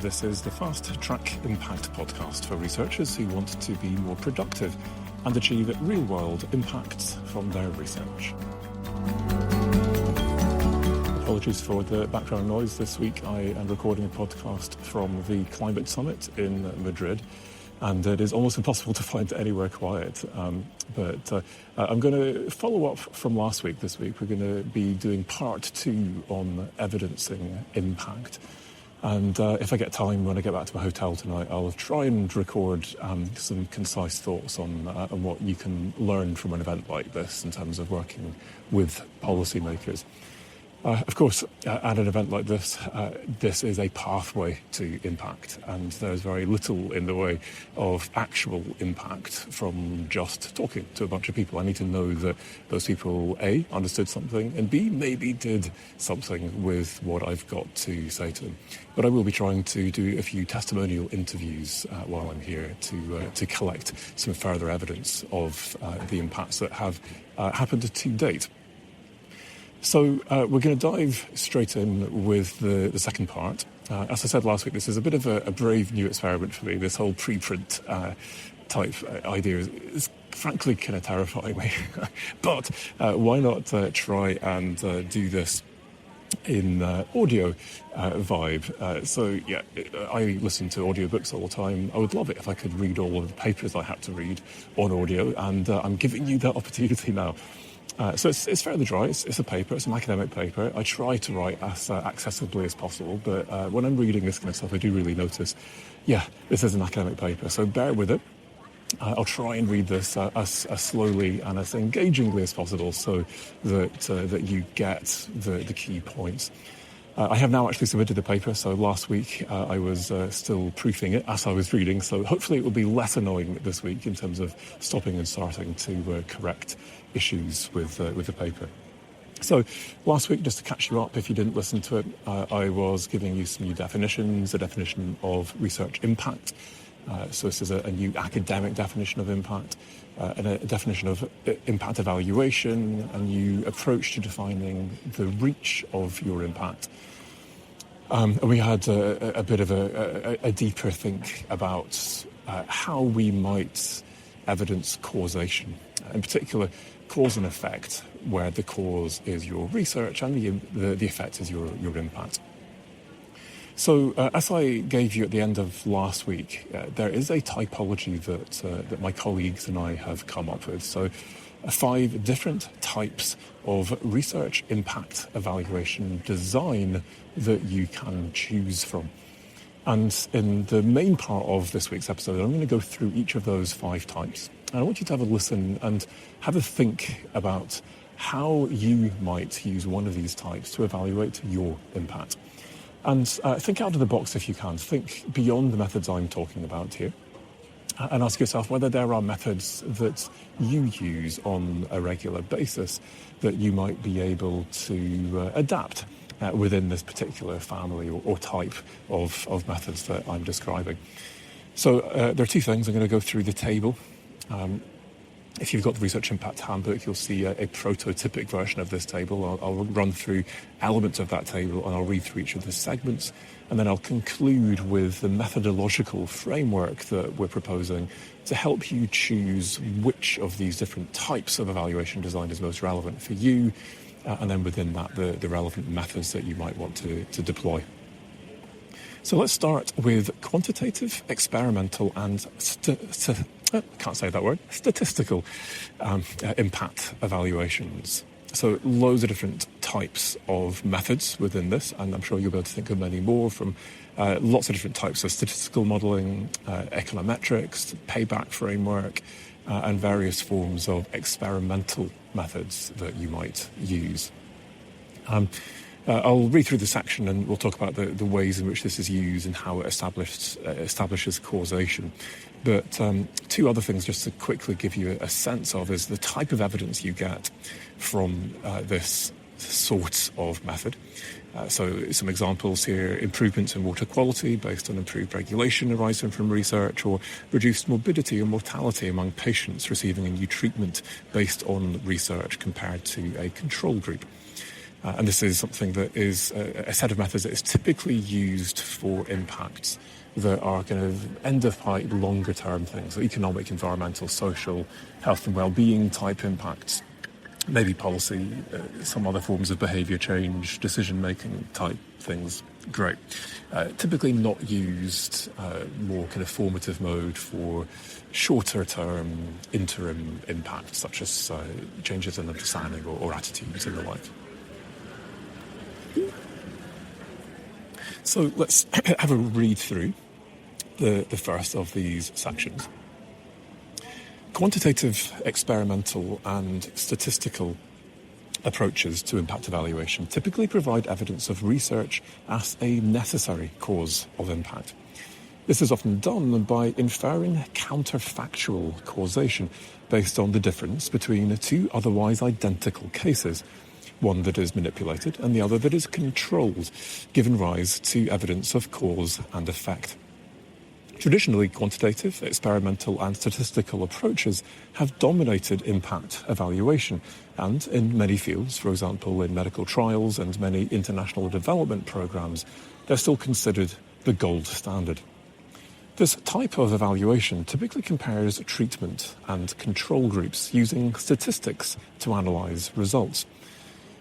This is the Fast Track Impact podcast for researchers who want to be more productive and achieve real-world impacts from their research. Apologies for the background noise. This week I am recording a podcast from the Climate Summit in Madrid, and it is almost impossible to find anywhere quiet. But I'm going to follow up from last week. This week we're going to be doing part 2 on evidencing impact. And if I get time when I get back to my hotel tonight, I'll try and record some concise thoughts on what you can learn from an event like this in terms of working with policymakers. Of course, at an event like this, this is a pathway to impact, and there's very little in the way of actual impact from just talking to a bunch of people. I need to know that those people, A, understood something, and B, maybe did something with what I've got to say to them. But I will be trying to do a few testimonial interviews while I'm here to collect some further evidence of the impacts that have happened to date. So we're going to dive straight in with the second part. As I said last week, this is a bit of a brave new experiment for me. This whole preprint type idea is frankly kind of terrifying me. But why not try and do this in audio vibe. So yeah, I listen to audiobooks all the time. I would love it if I could read all of the papers I had to read on audio, and I'm giving you that opportunity now. So it's fairly dry. It's a paper. It's an academic paper. I try to write as accessibly as possible, but when I'm reading this kind of stuff, I do really notice, this is an academic paper, so bear with it. I'll try and read this as slowly and as engagingly as possible so that you get the key points. I have now actually submitted the paper, so last week I was still proofing it as I was reading, so hopefully it will be less annoying this week in terms of stopping and starting to correct issues with the paper. So last week, just to catch you up if you didn't listen to it, I was giving you some new definitions, a definition of research impact. So this is a new academic definition of impact, and a definition of impact evaluation, a new approach to defining the reach of your impact. And we had a bit of a deeper think about how we might evidence causation, in particular cause and effect, where the cause is your research and the effect is your impact. So, as I gave you at the end of last week, there is a typology that my colleagues and I have come up with. So, 5 different types of research impact evaluation design that you can choose from. And in the main part of this week's episode, I'm going to go through each of those 5 types. And I want you to have a listen and have a think about how you might use one of these types to evaluate your impact. And think out of the box if you can. Think beyond the methods I'm talking about here. And ask yourself whether there are methods that you use on a regular basis that you might be able to adapt within this particular family or type of methods that I'm describing. So there are 2 things. I'm going to go through the table. If you've got the Research Impact Handbook, you'll see a prototypic version of this table. I'll run through elements of that table and I'll read through each of the segments. And then I'll conclude with the methodological framework that we're proposing to help you choose which of these different types of evaluation design is most relevant for you. And then within that, the relevant methods that you might want to deploy. So let's start with quantitative, experimental, and statistical impact evaluations. So loads of different types of methods within this, and I'm sure you'll be able to think of many more from lots of different types of statistical modelling, econometrics, payback framework, and various forms of experimental methods that you might use. I'll read through the section and we'll talk about the ways in which this is used and how it establishes causation. But 2 other things just to quickly give you a sense of is the type of evidence you get from this sort of method. So some examples here: improvements in water quality based on improved regulation arising from research, or reduced morbidity or mortality among patients receiving a new treatment based on research compared to a control group. And this is something that is a set of methods that is typically used for impacts that are kind of end-of-pipe, longer-term things, so economic, environmental, social, health and well-being type impacts, maybe policy, some other forms of behaviour change, decision-making type things. Great. Typically not used more kind of formative mode for shorter-term, interim impacts, such as changes in understanding or attitudes and the like. So let's have a read through the first of these sections. Quantitative, experimental and statistical approaches to impact evaluation typically provide evidence of research as a necessary cause of impact. This is often done by inferring counterfactual causation based on the difference between two otherwise identical cases, one that is manipulated and the other that is controlled, giving rise to evidence of cause and effect. Traditionally, quantitative, experimental and statistical approaches have dominated impact evaluation, and in many fields, for example in medical trials and many international development programs, they're still considered the gold standard. This type of evaluation typically compares treatment and control groups using statistics to analyse results.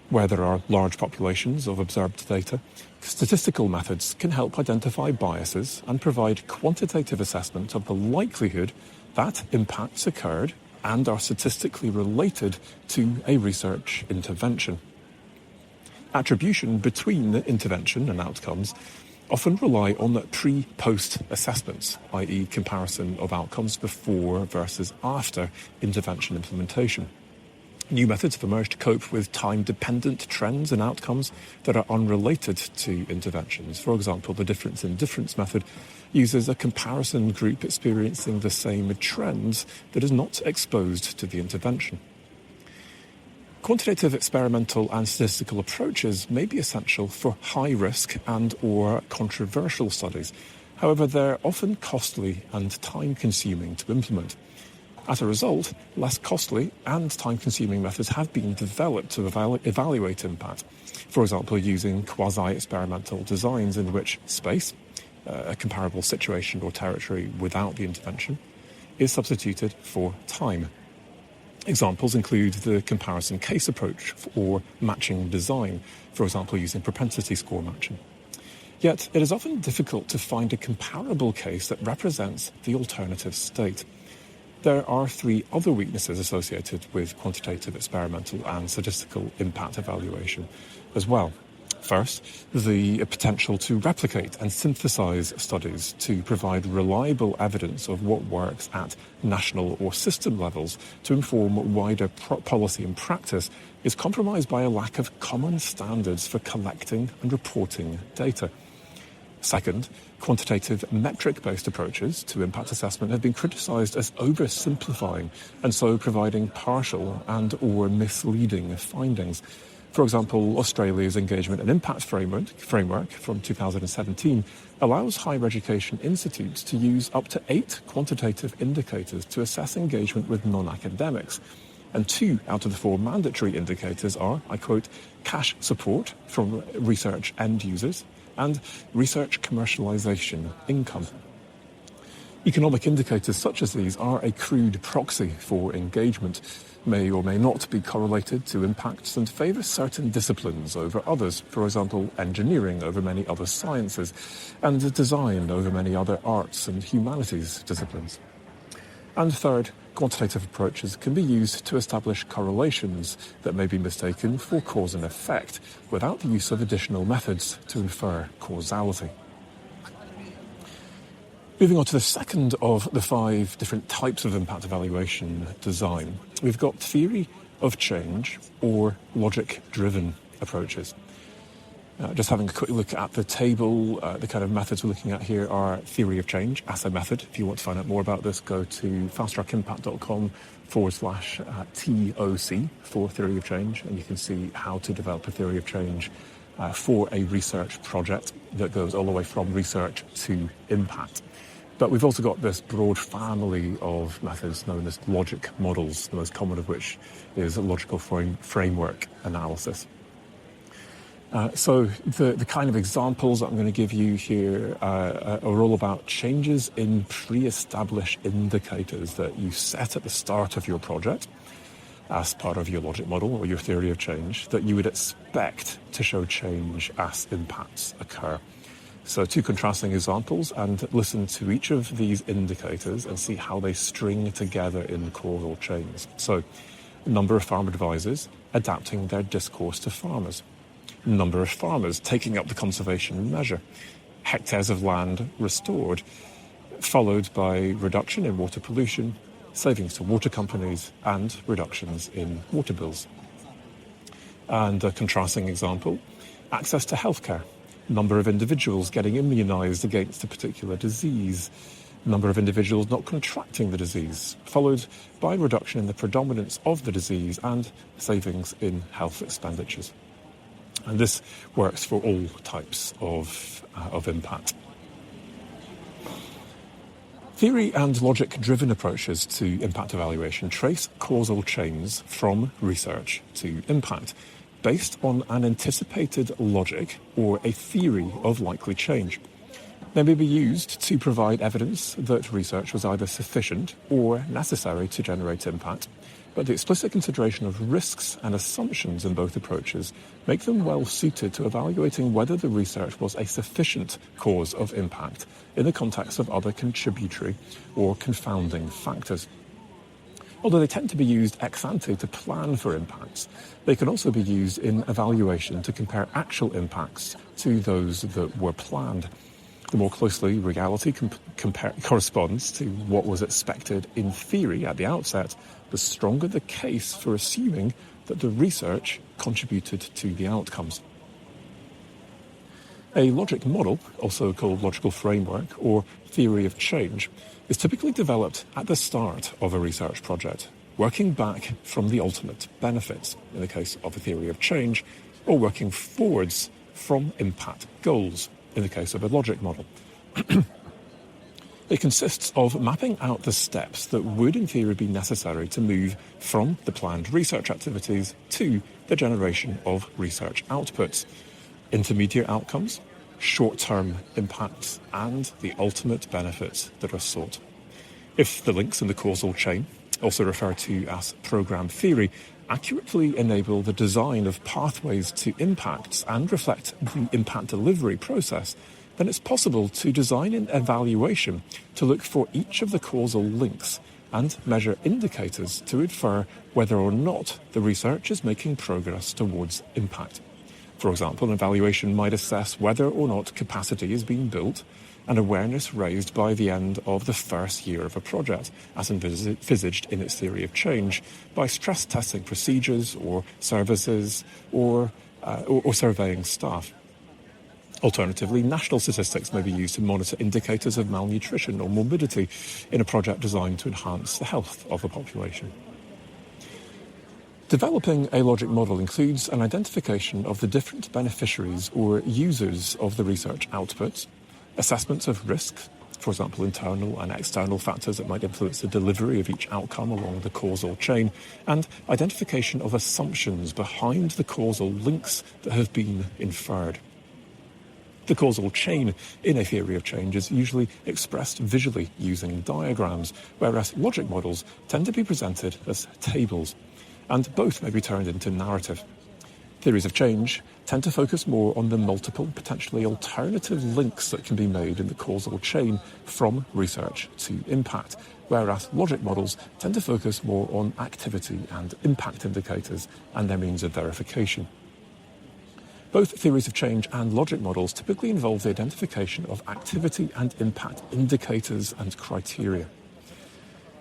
Where there are large populations of observed data, statistical methods can help identify biases and provide quantitative assessment of the likelihood that impacts occurred and are statistically related to a research intervention. Attribution between intervention and outcomes often rely on pre-post assessments, i.e. comparison of outcomes before versus after intervention implementation. New methods have emerged to cope with time-dependent trends and outcomes that are unrelated to interventions. For example, the difference in difference method uses a comparison group experiencing the same trends that is not exposed to the intervention. Quantitative, experimental and statistical approaches may be essential for high-risk and/or controversial studies. However, they're often costly and time-consuming to implement. As a result, less costly and time-consuming methods have been developed to evaluate impact. For example, using quasi-experimental designs in which space, a comparable situation or territory without the intervention, is substituted for time. Examples include the comparison case approach or matching design, for example using propensity score matching. Yet, it is often difficult to find a comparable case that represents the alternative state. There are three other weaknesses associated with quantitative, experimental and statistical impact evaluation as well. First, the potential to replicate and synthesize studies to provide reliable evidence of what works at national or system levels to inform wider policy and practice is compromised by a lack of common standards for collecting and reporting data. Second, quantitative metric-based approaches to impact assessment have been criticised as oversimplifying and so providing partial and/or misleading findings. For example, Australia's Engagement and Impact Framework from 2017 allows higher education institutes to use up to 8 quantitative indicators to assess engagement with non-academics. And 2 out of the 4 mandatory indicators are, I quote, cash support from research end users and research commercialisation income. Economic indicators such as these are a crude proxy for engagement, may or may not be correlated to impacts and favour certain disciplines over others, for example engineering over many other sciences, and design over many other arts and humanities disciplines. And third, quantitative approaches can be used to establish correlations that may be mistaken for cause and effect without the use of additional methods to infer causality. Moving on to the second of the 5 different types of impact evaluation design, we've got theory of change or logic-driven approaches. Just having a quick look at the table, the kind of methods we're looking at here are theory of change as a method. If you want to find out more about this, go to fasttrackimpact.com/TOC for theory of change, and you can see how to develop a theory of change for a research project that goes all the way from research to impact. But we've also got this broad family of methods known as logic models, the most common of which is logical framework analysis. So the kind of examples that I'm going to give you here are all about changes in pre-established indicators that you set at the start of your project as part of your logic model or your theory of change that you would expect to show change as impacts occur. So 2 contrasting examples, and listen to each of these indicators and see how they string together in causal chains. So, number of farm advisors adapting their discourse to farmers. Number of farmers taking up the conservation measure. Hectares of land restored, followed by reduction in water pollution, savings to water companies, and reductions in water bills. And a contrasting example, access to healthcare. Number of individuals getting immunised against a particular disease, number of individuals not contracting the disease, followed by reduction in the predominance of the disease and savings in health expenditures. And this works for all types of impact. Theory and logic-driven approaches to impact evaluation trace causal chains from research to impact, based on an anticipated logic or a theory of likely change. They may be used to provide evidence that research was either sufficient or necessary to generate impact, but the explicit consideration of risks and assumptions in both approaches make them well suited to evaluating whether the research was a sufficient cause of impact in the context of other contributory or confounding factors. Although they tend to be used ex ante to plan for impacts, they can also be used in evaluation to compare actual impacts to those that were planned. The more closely reality corresponds to what was expected in theory at the outset, the stronger the case for assuming that the research contributed to the outcomes. A logic model, also called logical framework or theory of change, is typically developed at the start of a research project, working back from the ultimate benefits, in the case of a theory of change, or working forwards from impact goals, in the case of a logic model. It consists of mapping out the steps that would in theory be necessary to move from the planned research activities to the generation of research outputs, intermediate outcomes, short-term impacts, and the ultimate benefits that are sought. If the links in the causal chain, also referred to as program theory, accurately enable the design of pathways to impacts and reflect the impact delivery process, then it's possible to design an evaluation to look for each of the causal links and measure indicators to infer whether or not the research is making progress towards impact. For example, an evaluation might assess whether or not capacity is being built and awareness raised by the end of the first year of a project, as envisaged in its theory of change, by stress testing procedures or services or surveying staff. Alternatively, national statistics may be used to monitor indicators of malnutrition or morbidity in a project designed to enhance the health of the population. Developing a logic model includes an identification of the different beneficiaries or users of the research outputs, assessments of risk, for example, internal and external factors that might influence the delivery of each outcome along the causal chain, and identification of assumptions behind the causal links that have been inferred. The causal chain in a theory of change is usually expressed visually using diagrams, whereas logic models tend to be presented as tables, and both may be turned into narrative. Theories of change tend to focus more on the multiple, potentially alternative links that can be made in the causal chain from research to impact, whereas logic models tend to focus more on activity and impact indicators and their means of verification. Both theories of change and logic models typically involve the identification of activity and impact indicators and criteria.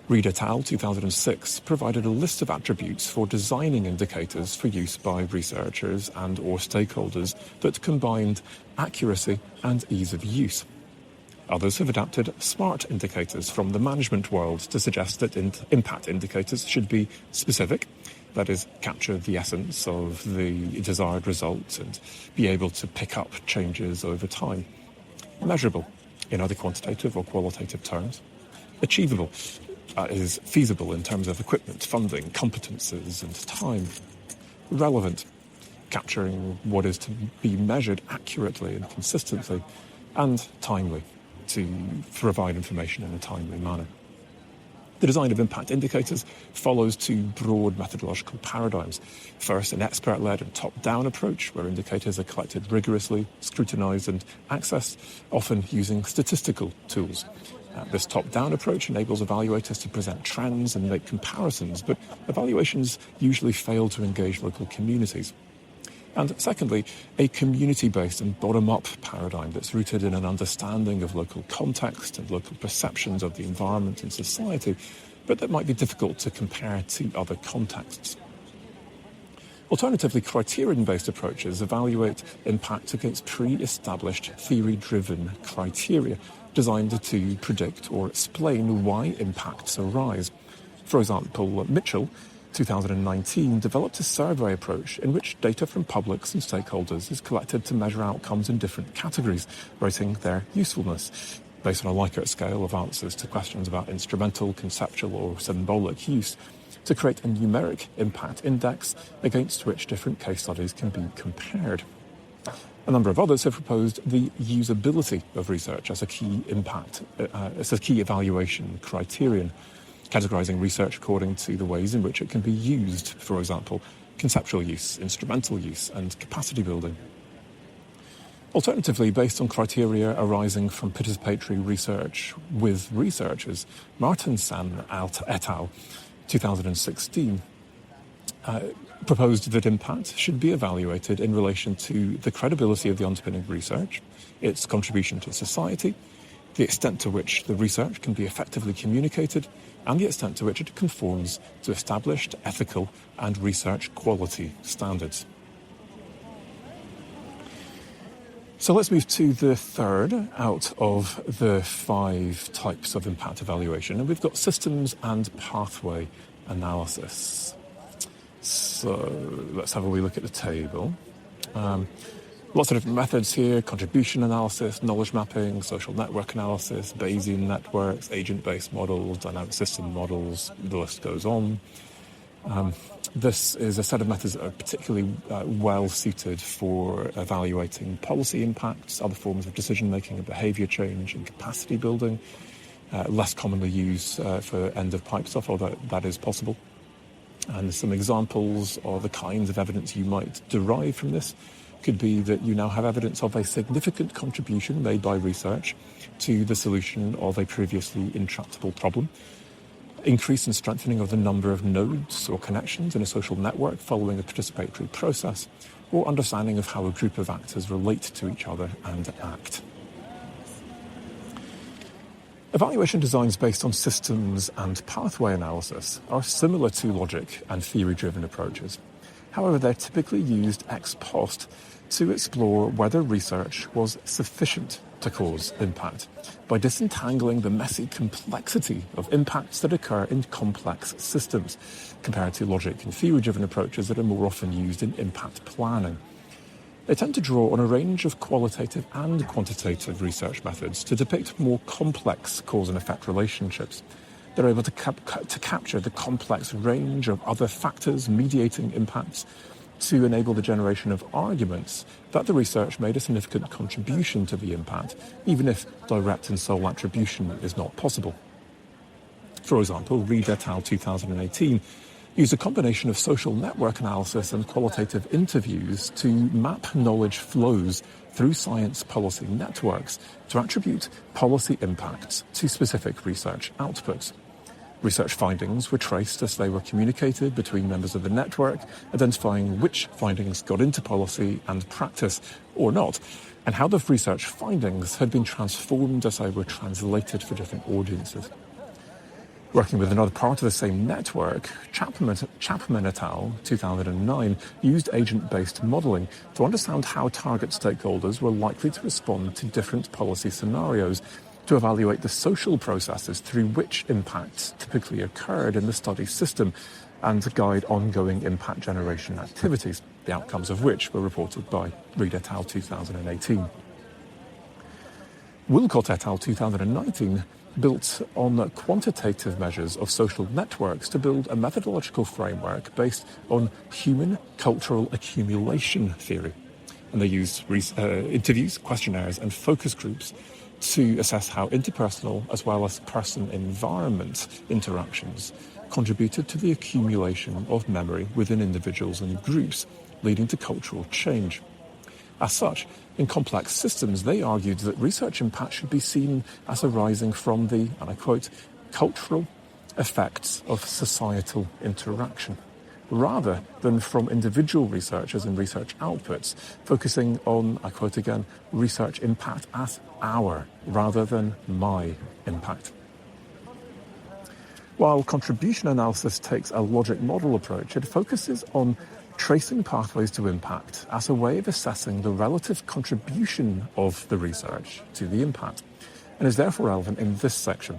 Reed et al. 2006 provided a list of attributes for designing indicators for use by researchers and or stakeholders that combined accuracy and ease of use. Others have adapted SMART indicators from the management world to suggest that impact indicators should be specific, that is, capture the essence of the desired results and be able to pick up changes over time. Measurable, in either quantitative or qualitative terms. Achievable, is feasible in terms of equipment, funding, competences and time. Relevant, capturing what is to be measured accurately and consistently and timely to provide information in a timely manner. The design of impact indicators follows two broad methodological paradigms. First, an expert-led and top-down approach, where indicators are collected rigorously, scrutinised and accessed, often using statistical tools. This top-down approach enables evaluators to present trends and make comparisons, but evaluations usually fail to engage local communities. And secondly, a community-based and bottom-up paradigm that's rooted in an understanding of local context and local perceptions of the environment and society, but that might be difficult to compare to other contexts. Alternatively, criterion-based approaches evaluate impact against pre-established theory-driven criteria designed to predict or explain why impacts arise. For example, Mitchell, 2019, developed a survey approach in which data from publics and stakeholders is collected to measure outcomes in different categories, rating their usefulness, based on a Likert scale of answers to questions about instrumental, conceptual or symbolic use, to create a numeric impact index against which different case studies can be compared. A number of others have proposed the usability of research as a key evaluation criterion, categorising research according to the ways in which it can be used, for example, conceptual use, instrumental use, and capacity building. Alternatively, based on criteria arising from participatory research with researchers, Martensen et al., 2016, proposed that impact should be evaluated in relation to the credibility of the underpinning research, its contribution to society, the extent to which the research can be effectively communicated, and the extent to which it conforms to established ethical and research quality standards. So let's move to the third out of the 5 types of impact evaluation, and we've got systems and pathway analysis. So let's have a wee look at the table. Lots of different methods here: contribution analysis, knowledge mapping, social network analysis, Bayesian networks, agent-based models, dynamic system models, the list goes on. This is a set of methods that are particularly well suited for evaluating policy impacts, other forms of decision-making and behaviour change and capacity building, less commonly used for end-of-pipe stuff, although that is possible. And some examples of the kinds of evidence you might derive from this could be that you now have evidence of a significant contribution made by research to the solution of a previously intractable problem, increase and strengthening of the number of nodes or connections in a social network following a participatory process, or understanding of how a group of actors relate to each other and act. Evaluation designs based on systems and pathway analysis are similar to logic and theory-driven approaches. However, they're typically used ex post to explore whether research was sufficient to cause impact by disentangling the messy complexity of impacts that occur in complex systems, compared to logic and theory-driven approaches that are more often used in impact planning. They tend to draw on a range of qualitative and quantitative research methods to depict more complex cause and effect relationships. They're able to capture the complex range of other factors mediating impacts to enable the generation of arguments that the research made a significant contribution to the impact, even if direct and sole attribution is not possible. For example, Reed et al. 2018 used a combination of social network analysis and qualitative interviews to map knowledge flows through science policy networks to attribute policy impacts to specific research outputs. Research findings were traced as they were communicated between members of the network, identifying which findings got into policy and practice or not, and how the research findings had been transformed as they were translated for different audiences. Working with another part of the same network, Chapman et al. 2009 used agent-based modelling to understand how target stakeholders were likely to respond to different policy scenarios, to evaluate the social processes through which impacts typically occurred in the study system, and to guide ongoing impact generation activities, the outcomes of which were reported by Reed et al. 2018. Woolcott et al. 2019 built on quantitative measures of social networks to build a methodological framework based on human cultural accumulation theory. And they used interviews, questionnaires, and focus groups to assess how interpersonal as well as person-environment interactions contributed to the accumulation of memory within individuals and groups, leading to cultural change. As such, in complex systems, they argued that research impact should be seen as arising from the, and I quote, cultural effects of societal interaction, rather than from individual researchers and research outputs, focusing on, I quote again, research impact as our rather than my impact. While contribution analysis takes a logic model approach, it focuses on tracing pathways to impact as a way of assessing the relative contribution of the research to the impact, and is therefore relevant in this section.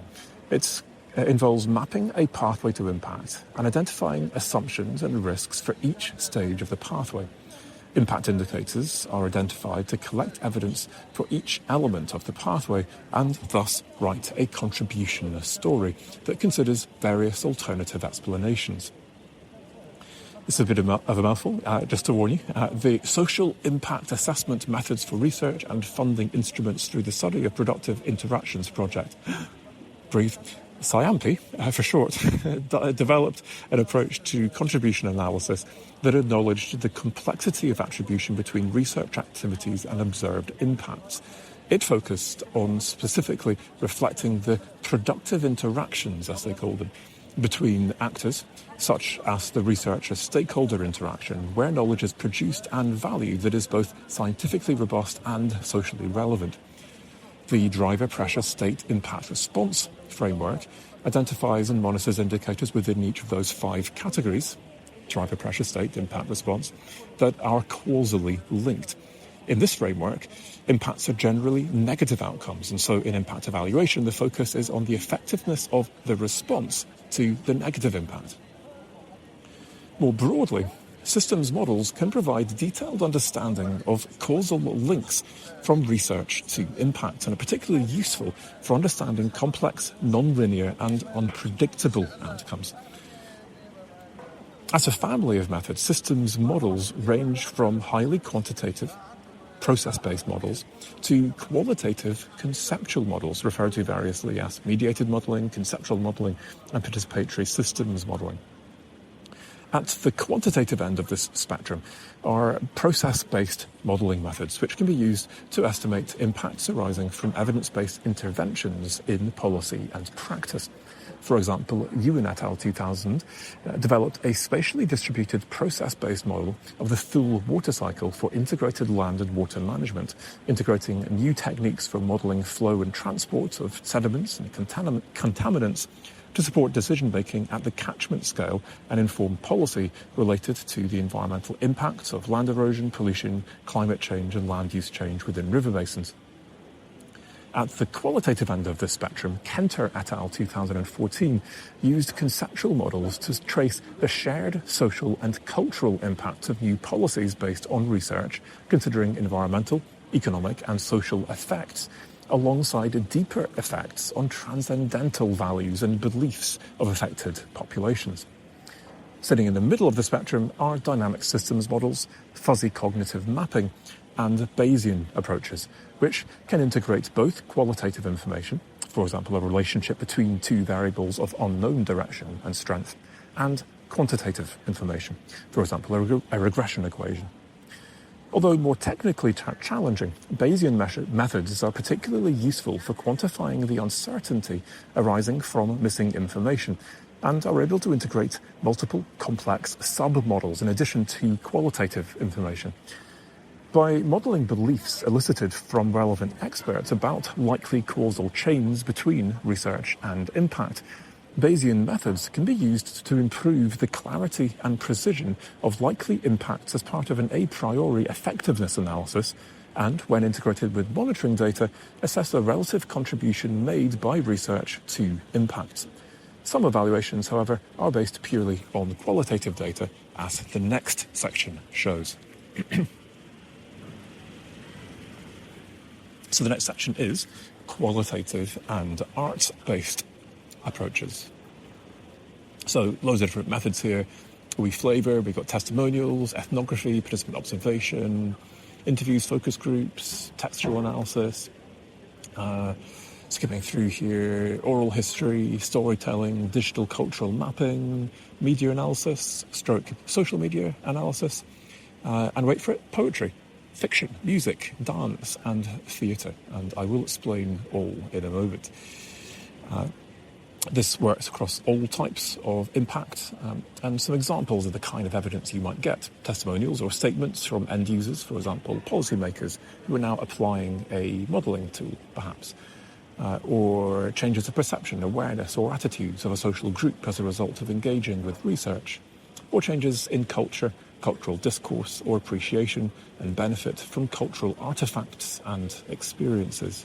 It involves mapping a pathway to impact and identifying assumptions and risks for each stage of the pathway. Impact indicators are identified to collect evidence for each element of the pathway and thus write a contribution story that considers various alternative explanations. It's a bit of a mouthful, just to warn you. The social impact assessment methods for research and funding instruments through the study of productive interactions project, breathe, SciAMPI for short, developed an approach to contribution analysis that acknowledged the complexity of attribution between research activities and observed impacts. It focused on specifically reflecting the productive interactions, as they called them, between actors, such as the researcher-stakeholder interaction, where knowledge is produced and valued that is both scientifically robust and socially relevant. The driver pressure state impact response framework identifies and monitors indicators within each of those 5 categories, driver pressure state, impact response, that are causally linked. In this framework, impacts are generally negative outcomes, and so in impact evaluation, the focus is on the effectiveness of the response to the negative impact. More broadly, systems models can provide detailed understanding of causal links from research to impact and are particularly useful for understanding complex, non-linear and unpredictable outcomes. As a family of methods, systems models range from highly quantitative, process-based models to qualitative conceptual models, referred to variously as mediated modelling, conceptual modelling and participatory systems modelling. At the quantitative end of this spectrum are process-based modelling methods, which can be used to estimate impacts arising from evidence-based interventions in policy and practice. For example, Ewan et al. 2000 developed a spatially distributed process-based model of the full water cycle for integrated land and water management, integrating new techniques for modelling flow and transport of sediments and contaminants to support decision-making at the catchment scale and inform policy related to the environmental impacts of land erosion, pollution, climate change and land use change within river basins. At the qualitative end of the spectrum, Kenter et al. 2014 used conceptual models to trace the shared social and cultural impact of new policies based on research, considering environmental, economic and social effects, alongside deeper effects on transcendental values and beliefs of affected populations. Sitting in the middle of the spectrum are dynamic systems models, fuzzy cognitive mapping, and Bayesian approaches, which can integrate both qualitative information, for example, a relationship between 2 variables of unknown direction and strength, and quantitative information, for example, a regression equation. Although more technically challenging, Bayesian methods are particularly useful for quantifying the uncertainty arising from missing information and are able to integrate multiple complex sub-models in addition to qualitative information. By modelling beliefs elicited from relevant experts about likely causal chains between research and impact, Bayesian methods can be used to improve the clarity and precision of likely impacts as part of an a priori effectiveness analysis, and, when integrated with monitoring data, assess the relative contribution made by research to impacts. Some evaluations, however, are based purely on qualitative data, as the next section shows. So the next section is qualitative and arts-based approaches. So loads of different methods here. We flavour, we've got testimonials, ethnography, participant observation, interviews, focus groups, textual analysis, skipping through here, oral history, storytelling, digital cultural mapping, media analysis, stroke social media analysis, and wait for it, poetry, fiction, music, dance, and theatre. And I will explain all in a moment. This works across all types of impact, and some examples of the kind of evidence you might get. Testimonials or statements from end users, for example, policymakers who are now applying a modelling tool, perhaps, or changes of perception, awareness, or attitudes of a social group as a result of engaging with research, or changes in culture, cultural discourse, or appreciation and benefit from cultural artefacts and experiences.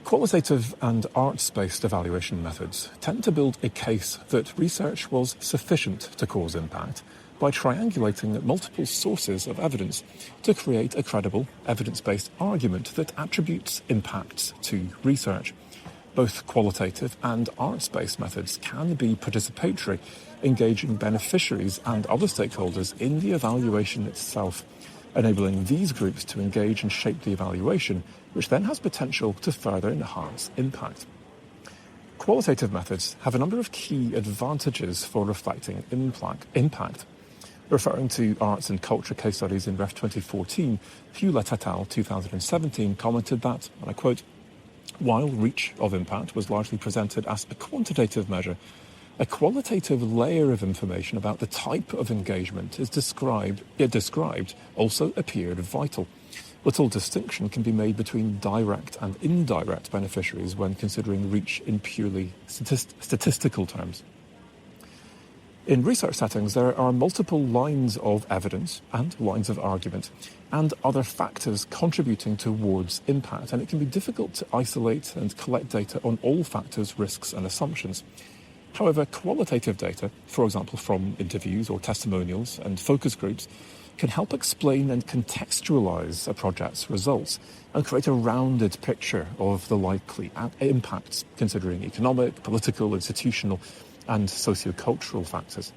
Qualitative and arts-based evaluation methods tend to build a case that research was sufficient to cause impact by triangulating multiple sources of evidence to create a credible, evidence-based argument that attributes impacts to research. Both qualitative and arts-based methods can be participatory, engaging beneficiaries and other stakeholders in the evaluation itself, enabling these groups to engage and shape the evaluation, which then has potential to further enhance impact. Qualitative methods have a number of key advantages for reflecting impact. Referring to arts and culture case studies in Ref 2014, Hewlett et al. 2017 commented that, and I quote, "While reach of impact was largely presented as a quantitative measure, a qualitative layer of information about the type of engagement described also appeared vital. Little distinction can be made between direct and indirect beneficiaries when considering reach in purely statistical terms." In research settings, there are multiple lines of evidence and lines of argument and other factors contributing towards impact, and it can be difficult to isolate and collect data on all factors, risks, and assumptions. However, qualitative data, for example from interviews or testimonials and focus groups, can help explain and contextualize a project's results and create a rounded picture of the likely impacts, considering economic, political, institutional, and sociocultural factors.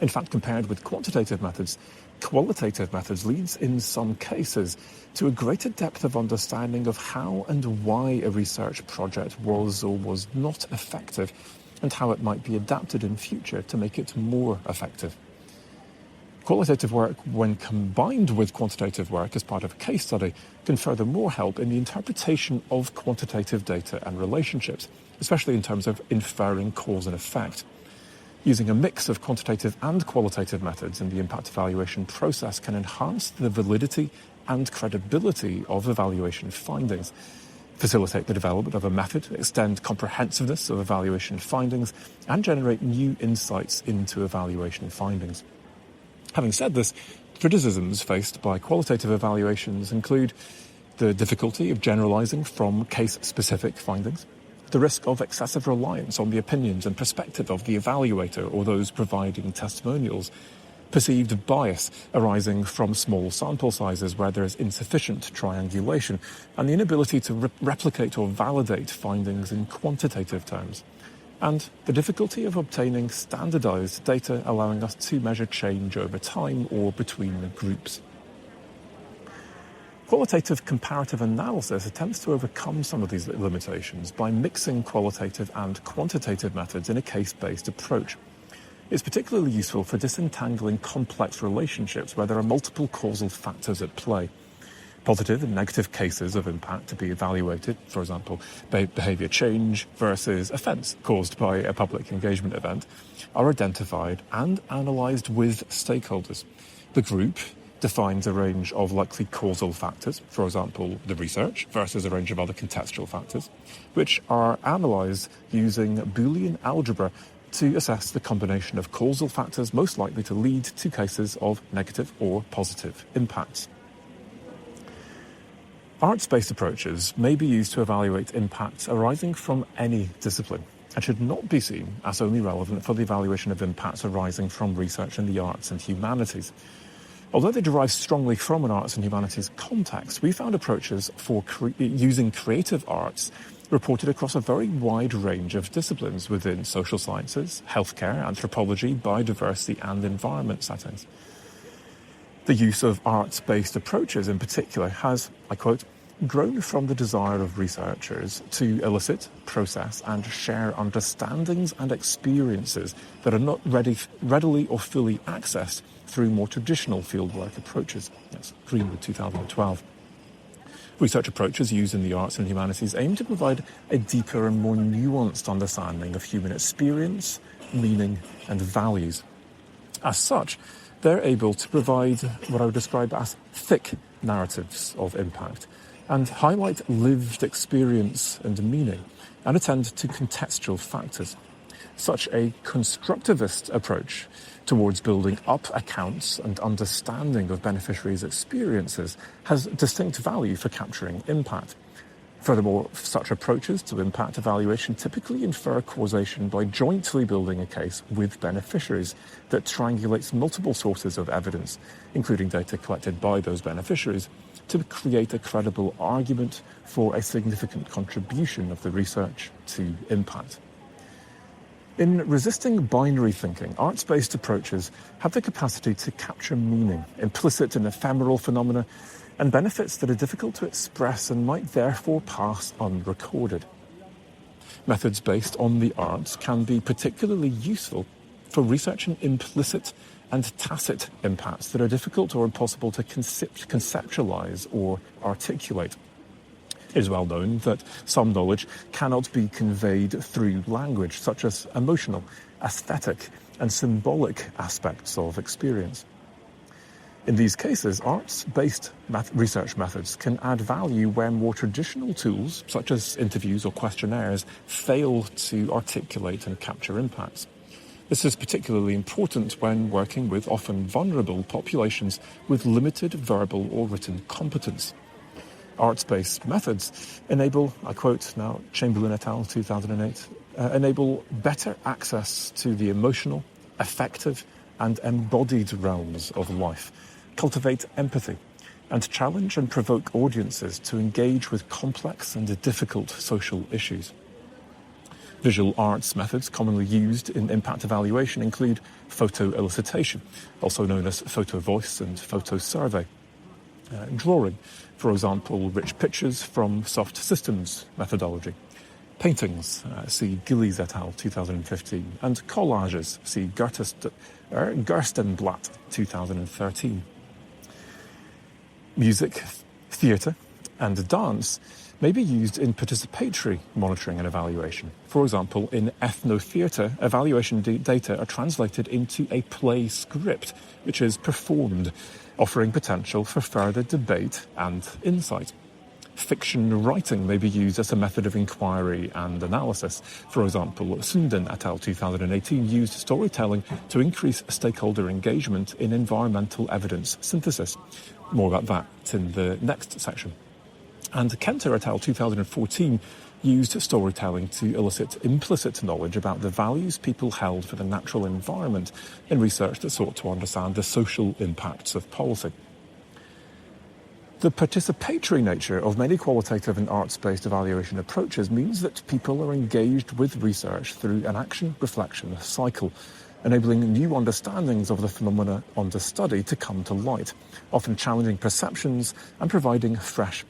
In fact, compared with quantitative methods, qualitative methods leads in some cases to a greater depth of understanding of how and why a research project was or was not effective, and how it might be adapted in future to make it more effective. Qualitative work, when combined with quantitative work as part of a case study, can furthermore help in the interpretation of quantitative data and relationships, especially in terms of inferring cause and effect. Using a mix of quantitative and qualitative methods in the impact evaluation process can enhance the validity and credibility of evaluation findings, facilitate the development of a method, extend comprehensiveness of evaluation findings, and generate new insights into evaluation findings. Having said this, criticisms faced by qualitative evaluations include the difficulty of generalizing from case-specific findings, the risk of excessive reliance on the opinions and perspective of the evaluator or those providing testimonials, perceived bias arising from small sample sizes where there is insufficient triangulation, and the inability to replicate or validate findings in quantitative terms, and the difficulty of obtaining standardized data allowing us to measure change over time or between groups. Qualitative comparative analysis attempts to overcome some of these limitations by mixing qualitative and quantitative methods in a case-based approach. It's particularly useful for disentangling complex relationships where there are multiple causal factors at play. Positive and negative cases of impact to be evaluated, for example, behaviour change versus offence caused by a public engagement event, are identified and analysed with stakeholders. The group defines a range of likely causal factors, for example, the research versus a range of other contextual factors, which are analysed using Boolean algebra to assess the combination of causal factors most likely to lead to cases of negative or positive impacts. Arts-based approaches may be used to evaluate impacts arising from any discipline and should not be seen as only relevant for the evaluation of impacts arising from research in the arts and humanities. Although they derive strongly from an arts and humanities context, we found approaches for using creative arts reported across a very wide range of disciplines within social sciences, healthcare, anthropology, biodiversity, and environment settings. The use of arts-based approaches in particular has, I quote, grown from the desire of researchers to elicit, process, and share understandings and experiences that are not readily or fully accessed through more traditional fieldwork approaches. That's Greenwood, 2012. Research approaches used in the arts and humanities aim to provide a deeper and more nuanced understanding of human experience, meaning, and values. As such, they're able to provide what I would describe as thick narratives of impact and highlight lived experience and meaning and attend to contextual factors. Such a constructivist approach towards building up accounts and understanding of beneficiaries' experiences has distinct value for capturing impact. Furthermore, such approaches to impact evaluation typically infer causation by jointly building a case with beneficiaries that triangulates multiple sources of evidence, including data collected by those beneficiaries, to create a credible argument for a significant contribution of the research to impact. In resisting binary thinking, arts-based approaches have the capacity to capture meaning, implicit in ephemeral phenomena, and benefits that are difficult to express and might therefore pass unrecorded. Methods based on the arts can be particularly useful for researching implicit and tacit impacts that are difficult or impossible to conceptualize or articulate. It is well known that some knowledge cannot be conveyed through language, such as emotional, aesthetic, and symbolic aspects of experience. In these cases, arts-based research methods can add value where more traditional tools, such as interviews or questionnaires, fail to articulate and capture impacts. This is particularly important when working with often vulnerable populations with limited verbal or written competence. Arts-based methods enable, I quote now, Chamberlain et al., 2008, enable better access to the emotional, affective, and embodied realms of life, cultivate empathy, and challenge and provoke audiences to engage with complex and difficult social issues. Visual arts methods commonly used in impact evaluation include photo elicitation, also known as photo voice and photo survey. Drawing, for example, rich pictures from soft systems methodology. Paintings, see Gillies et al., 2015. And collages, see Gerstenblatt, 2013. Music, theatre, and dance may be used in participatory monitoring and evaluation. For example, in ethnotheatre, evaluation data are translated into a play script, which is performed, offering potential for further debate and insight. Fiction writing may be used as a method of inquiry and analysis. For example, Sunden et al. 2018 used storytelling to increase stakeholder engagement in environmental evidence synthesis. More about that in the next section. And Kenter et al. 2014 used storytelling to elicit implicit knowledge about the values people held for the natural environment in research that sought to understand the social impacts of policy. The participatory nature of many qualitative and arts-based evaluation approaches means that people are engaged with research through an action-reflection cycle, enabling new understandings of the phenomena under study to come to light, often challenging perceptions and providing fresh